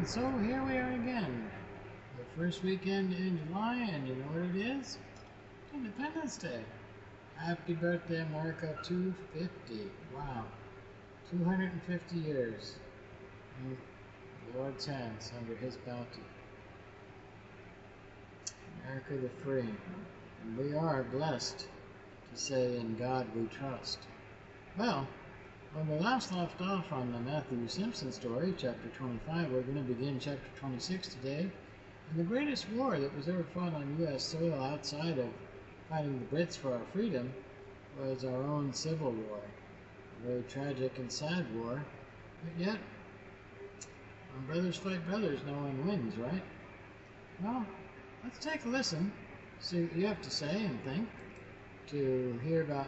And so here we are again, the first weekend in July, and you know what it is? Independence Day. Happy birthday, America 250. Wow. 250 years in the Lord's hands under His bounty. America the free. And we are blessed to say, in God we trust. Well, when we last left off on the Matthew Simpson story, chapter 25, we're going to begin chapter 26 today. And the greatest war that was ever fought on U.S. soil outside of fighting the Brits for our freedom was our own Civil War. A very tragic and sad war. But yet, when brothers fight brothers, no one wins, right? Well, let's take a listen, see what you have to say and think, to hear about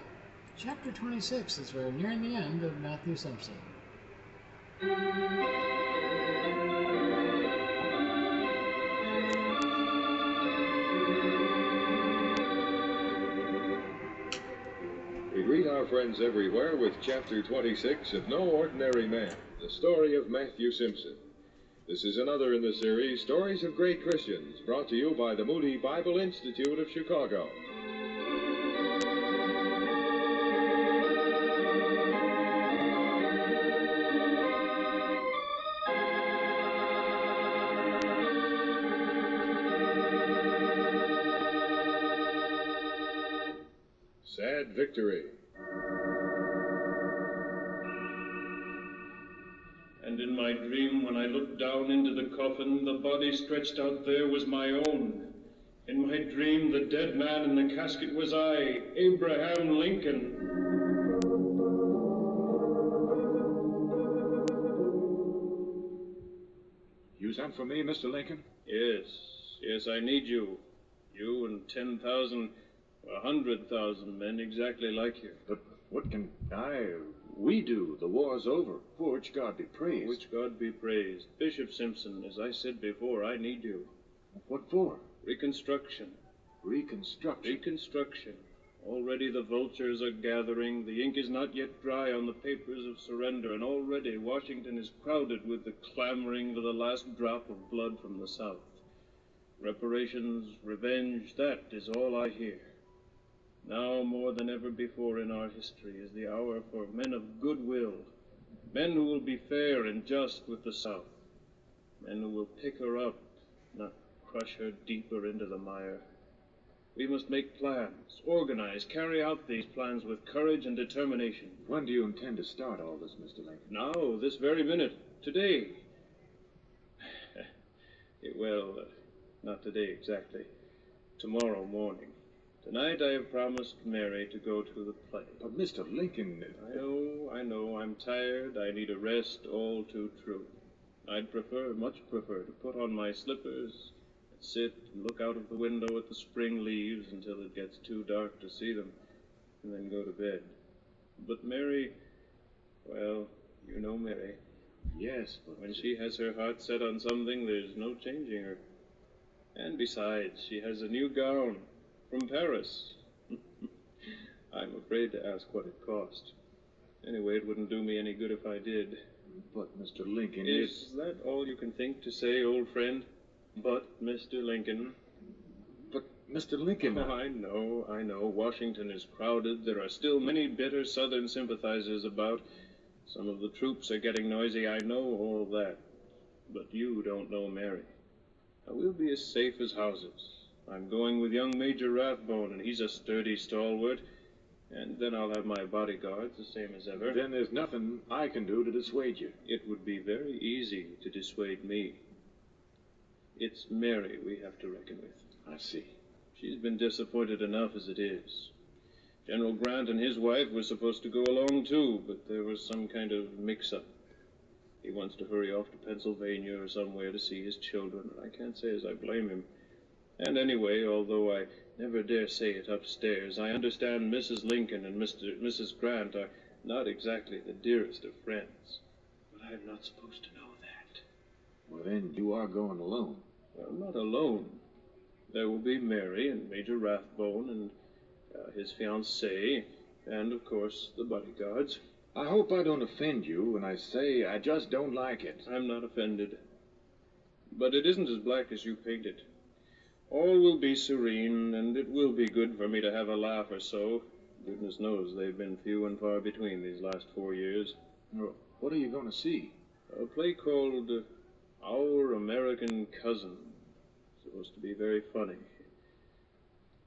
Chapter 26, as we're nearing the end of Matthew Simpson. We greet our friends everywhere with Chapter 26 of No Ordinary Man, the story of Matthew Simpson. This is another in the series, Stories of Great Christians, brought to you by the Moody Bible Institute of Chicago. Sad Victory. And in my dream, when I looked down into the coffin, the body stretched out there was my own. In my dream, the dead man in the casket was I, Abraham Lincoln. You sent for me, Mr. Lincoln? Yes, I need you. You and 10,000, 100,000 men exactly like you. But what can we do? The war's over, for which God be praised. For which God be praised. Bishop Simpson, as I said before, I need you. What for? Reconstruction. Reconstruction? Reconstruction. Already the vultures are gathering. The ink is not yet dry on the papers of surrender, and already Washington is crowded with the clamoring for the last drop of blood from the South. Reparations, revenge, that is all I hear. Now, more than ever before in our history, is the hour for men of goodwill, men who will be fair and just with the South, men who will pick her up, not crush her deeper into the mire. We must make plans, organize, carry out these plans with courage and determination. When do you intend to start all this, Mr. Lincoln? Now, this very minute, today. Well, not today exactly. Tomorrow morning. Tonight I have promised Mary to go to the play. But Mr. Lincoln... I know, I'm tired. I need a rest, all too true. I'd much prefer to put on my slippers, sit and look out of the window at the spring leaves until it gets too dark to see them, and then go to bed. But Mary, well, you know Mary. Yes, but... When she has her heart set on something, there's no changing her. And besides, she has a new gown from Paris. I'm afraid to ask what it cost. Anyway, it wouldn't do me any good if I did. But, Mr. Lincoln, Is that all you can think to say, old friend? But, Mr. Lincoln? But, Mr. Lincoln... Oh, I know. Washington is crowded. There are still many bitter Southern sympathizers about. Some of the troops are getting noisy. I know all that. But you don't know Mary. Now, we'll be as safe as houses. I'm going with young Major Rathbone, and he's a sturdy stalwart. And then I'll have my bodyguards, the same as ever. Then there's nothing I can do to dissuade you. It would be very easy to dissuade me. It's Mary we have to reckon with. I see. She's been disappointed enough as it is. General Grant and his wife were supposed to go along too, but there was some kind of mix-up. He wants to hurry off to Pennsylvania or somewhere to see his children, and I can't say as I blame him. And anyway, although I never dare say it upstairs, I understand Mrs. Lincoln and Mrs. Grant are not exactly the dearest of friends. But I'm not supposed to know that. Well, then you are going alone. Well, not alone. There will be Mary and Major Rathbone and his fiancée, and, of course, the bodyguards. I hope I don't offend you when I say I just don't like it. I'm not offended. But it isn't as black as you paint it. All will be serene, and it will be good for me to have a laugh or so. Goodness knows they've been few and far between these last 4 years. Well, what are you going to see? A play called Our American Cousin. Supposed to be very funny.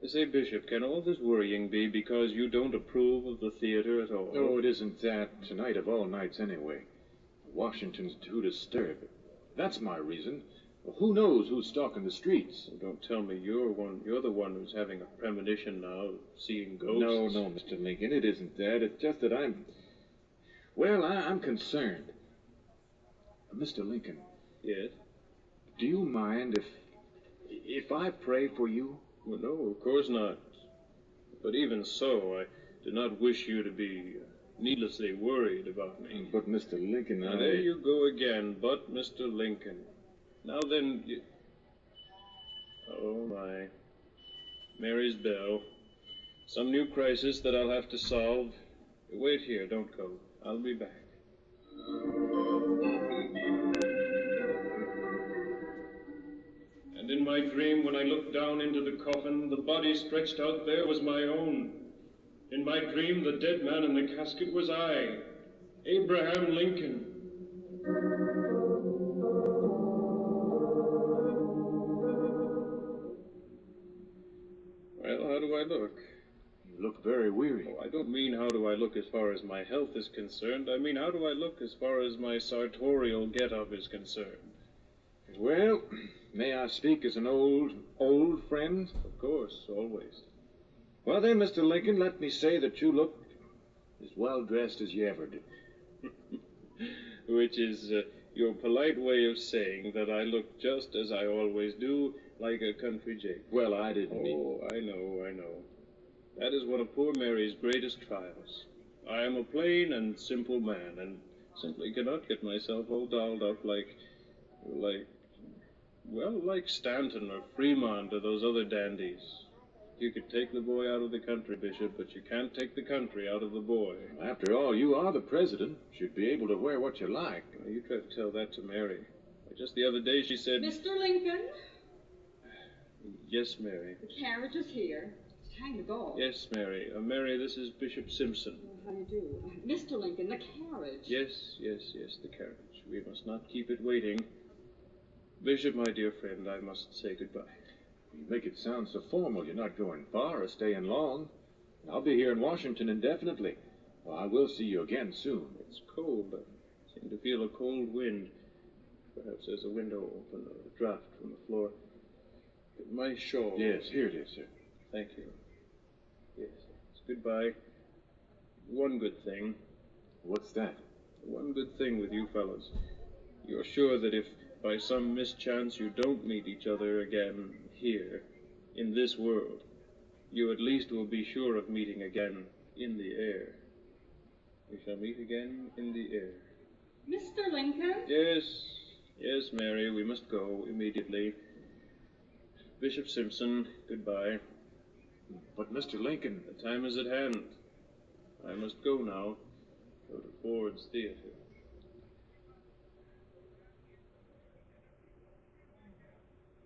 They say, Bishop, can all this worrying be because you don't approve of the theater at all? Oh, it isn't that. Tonight of all nights, anyway. Washington's too disturbed. That's my reason. Well, who knows who's stalking the streets? Oh, don't tell me you're the one who's having a premonition now, seeing ghosts. No, Mr. Lincoln, it isn't that. It's just that I'm concerned. Mr. Lincoln. Yes? Do you mind if I pray for you? Well, no, of course not. But even so, I do not wish you to be needlessly worried about me. But, Mr. Lincoln, Now, there you go again, but Mr. Lincoln. Now then, Oh, my. Mary's bell. Some new crisis that I'll have to solve. Wait here, don't go. I'll be back. And in my dream, when I looked down into the coffin, the body stretched out there was my own. In my dream, the dead man in the casket was I, Abraham Lincoln. Well, how do I look? You look very weary. Oh, I don't mean how do I look as far as my health is concerned. I mean how do I look as far as my sartorial get-up is concerned. Well, may I speak as an old friend? Of course, always. Well then, Mr. Lincoln, let me say that you look as well-dressed as you ever did. Which is your polite way of saying that I look just as I always do, like a country jake. Well, I didn't mean... Oh, I know. That is one of poor Mary's greatest trials. I am a plain and simple man, and simply cannot get myself all dolled up like Stanton or Fremont or those other dandies. You could take the boy out of the country, Bishop, but you can't take the country out of the boy. After all, you are the president. Should be able to wear what you like. Well, you try to tell that to Mary. Just the other day she said... Mr. Lincoln? Yes, Mary. The carriage is here. It's time to go. Yes, Mary. Mary, this is Bishop Simpson. How do you do? Mr. Lincoln, the carriage. Yes, the carriage. We must not keep it waiting. Bishop, my dear friend, I must say goodbye. You make it sound so formal. You're not going far or staying long. I'll be here in Washington indefinitely. Well, I will see you again soon. It's cold. I seem to feel a cold wind. Perhaps there's a window open or a draft from the floor. My shawl. Yes, here it is, sir. Thank you. Yes, it's goodbye. One good thing. What's that? One good thing with you fellows. You're sure that if by some mischance you don't meet each other again here, in this world, you at least will be sure of meeting again in the air. We shall meet again in the air. Mr. Lincoln? Yes, Mary, we must go immediately. Bishop Simpson, goodbye. But, Mr. Lincoln... The time is at hand. I must go now. Go to Ford's Theater.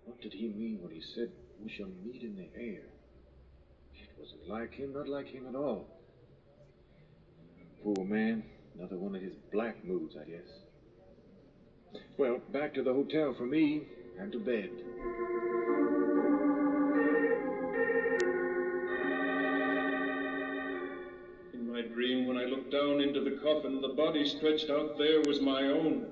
What did he mean when he said, we shall meet in the air? It wasn't like him, not like him at all. Poor man, another one of his black moods, I guess. Well, back to the hotel for me, and to bed. In my dream, when I looked down into the coffin, the body stretched out there was my own.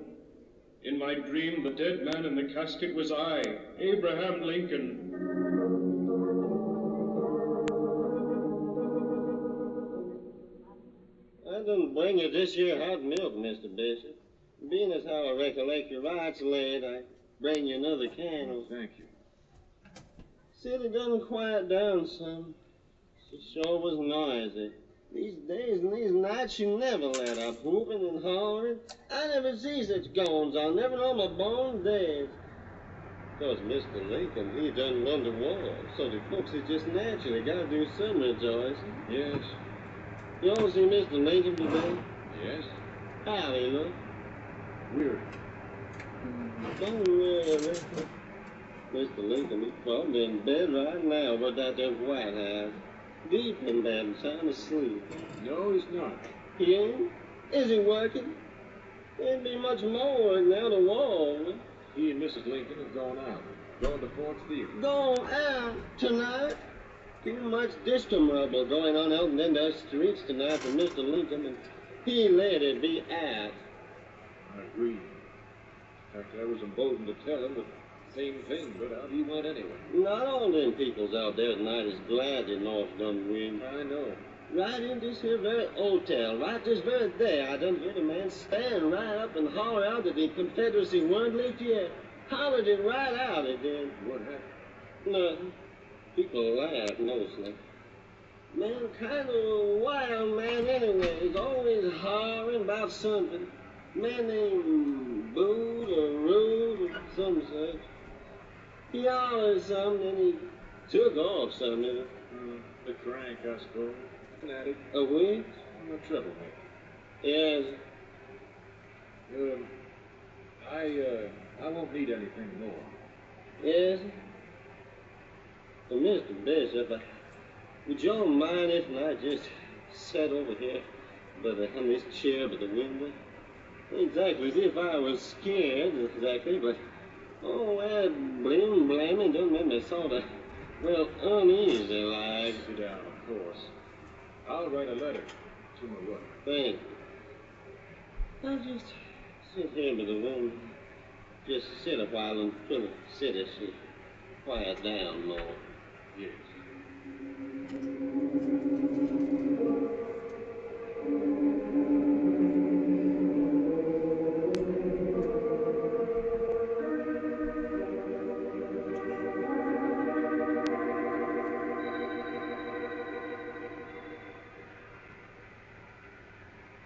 In my dream, the dead man in the casket was I, Abraham Lincoln. I done bring you this here hot milk, Mr. Bishop. Being as how I recollect your rights laid, I bring you another can. Oh, thank you. City done quiet down some. She sure was noisy. These days and these nights she never let up, whooping and hollering. I never see such goings on, never on my born days. 'Cause Mr. Lincoln, he done won the war, so the folks is just naturally gotta do some rejoicing. Yes. You all see Mr. Lincoln today? Yes. How he look? Weary. Don't worry, Mr. Lincoln, he's probably in bed right now over at that White House. Deep in bed, sound asleep. No, he's not. He ain't? Is he working? There'd be much more work now to wall. He and Mrs. Lincoln have gone out. Going to Ford's Theater. Going out tonight? Too much discomfortable going on out in the streets tonight for Mr. Lincoln, and he let it be out. I agree. In fact, I was emboldened to tell him the same thing, but out he went anyway. Not all them peoples out there tonight is glad the North done win. I know. Right in this here very hotel, right this very day, I done heard a man stand right up and holler out that the Confederacy weren't licked yet. Hollered it right out, it did. What happened? Nothing. People laugh mostly. Man, kind of a wild man anyway. He's always hollering about something. Man named Boot or Rude or some such. He hollered something and he took off something. The crank, I suppose. Fanatic. A which? I'm a troublemaker. Yes. I won't need anything more. Yes. Well, Mr. Bishop, would y'all mind if I just sat over here on this chair by the window? Exactly as if I was scared, exactly, but well, blaming don't make me sort of, uneasy like. Sit down, of course. I'll write a letter to my wife. Thank you. I'll just sit here by the window. Just sit a while until the city should quiet down more. Yes.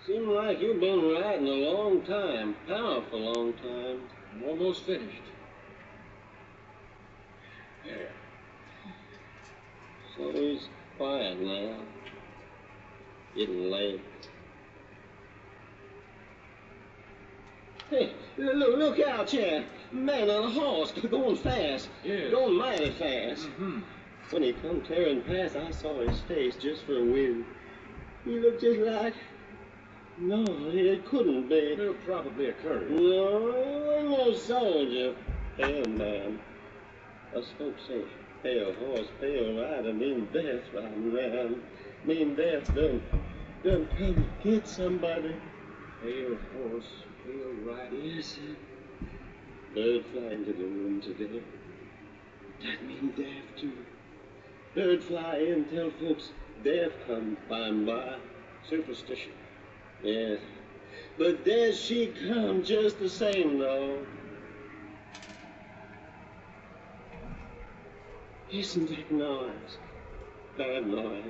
Seems like you've been riding a long time, powerful long time. I'm almost finished. There. So he's quiet now. Getting late. Hey, look out, Chad. Man on a horse, going fast. Yeah. Going mighty fast. Mm-hmm. When he come tearing past, I saw his face just for a wind. He looked just like... No, it couldn't be. Well, probably a courier. No soldier. Pale man. Us folks say, pale horse, pale rider, mean death right around. Mean death done come get somebody. Pale horse, pale rider. Yes, sir. Bird fly into the room today. That mean death too. Bird fly in, tell folks death come by and by. Superstition. Yes. But there she come just the same, though. Isn't that noise? Bad noise.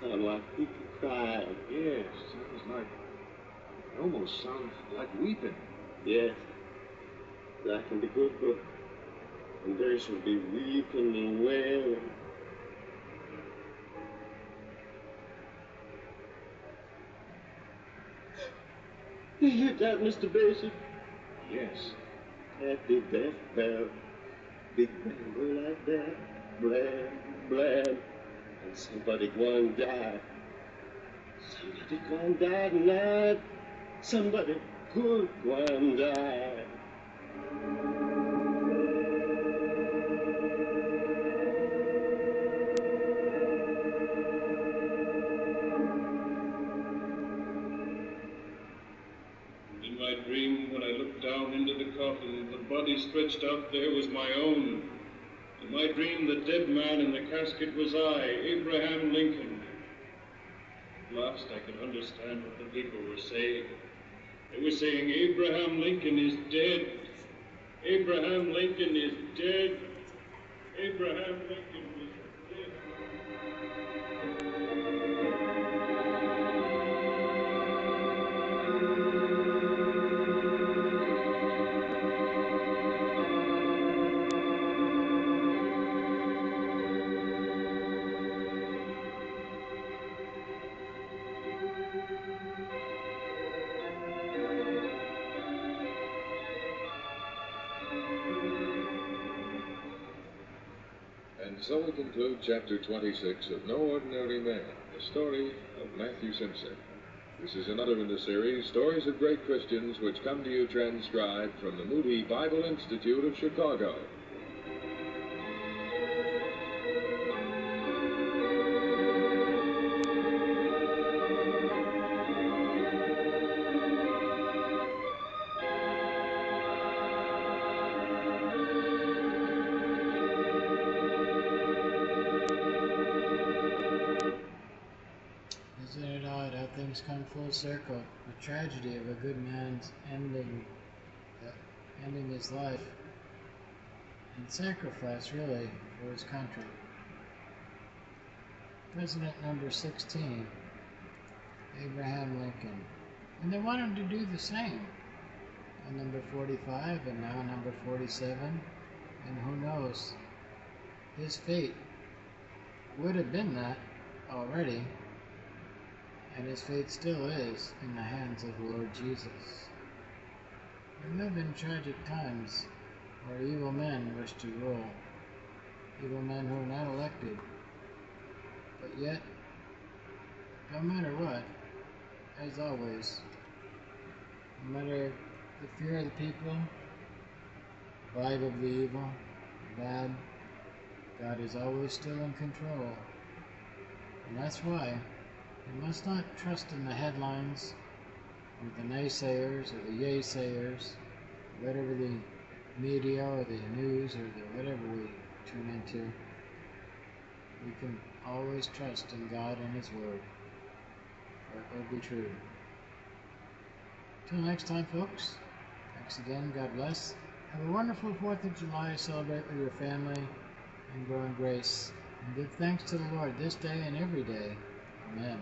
Sound like people crying. Yes, sounds like... It almost sounds like weeping. Yes. That can be good for... And there should be weeping and wailing. You hear that, Mr. Bishop? Yes. That big death bell. Big bell go like that. Blab, blab. And somebody going to die. Somebody going to die tonight. Somebody good going to die. Dream when I looked down into the coffin, the body stretched out there was my own. In my dream, the dead man in the casket was I, Abraham Lincoln. At last I could understand what the people were saying. They were saying, Abraham Lincoln is dead. Abraham Lincoln is dead. Abraham Lincoln is dead. And so we conclude chapter 26 of No Ordinary Man, the story of Matthew Simpson. This is another in the series, Stories of Great Christians, which come to you transcribed from the Moody Bible Institute of Chicago. Isn't it odd how things come full circle? The tragedy of a good man's ending his life in sacrifice, really, for his country. President number 16, Abraham Lincoln. And they wanted to do the same. And number 45, and now number 47. And who knows? His fate would have been that already. And his fate still is in the hands of the Lord Jesus. We live in tragic times where evil men wish to rule, evil men who are not elected. But yet, no matter what, as always, no matter the fear of the people, vibe of the evil, the bad, God is always still in control. And that's why we must not trust in the headlines or the naysayers or the yay-sayers, whatever the media or the news or the whatever we tune into. We can always trust in God and His Word, for it will be true. Till next time, folks, thanks again. God bless. Have a wonderful 4th of July. Celebrate with your family and grow in grace. And give thanks to the Lord this day and every day. Amen.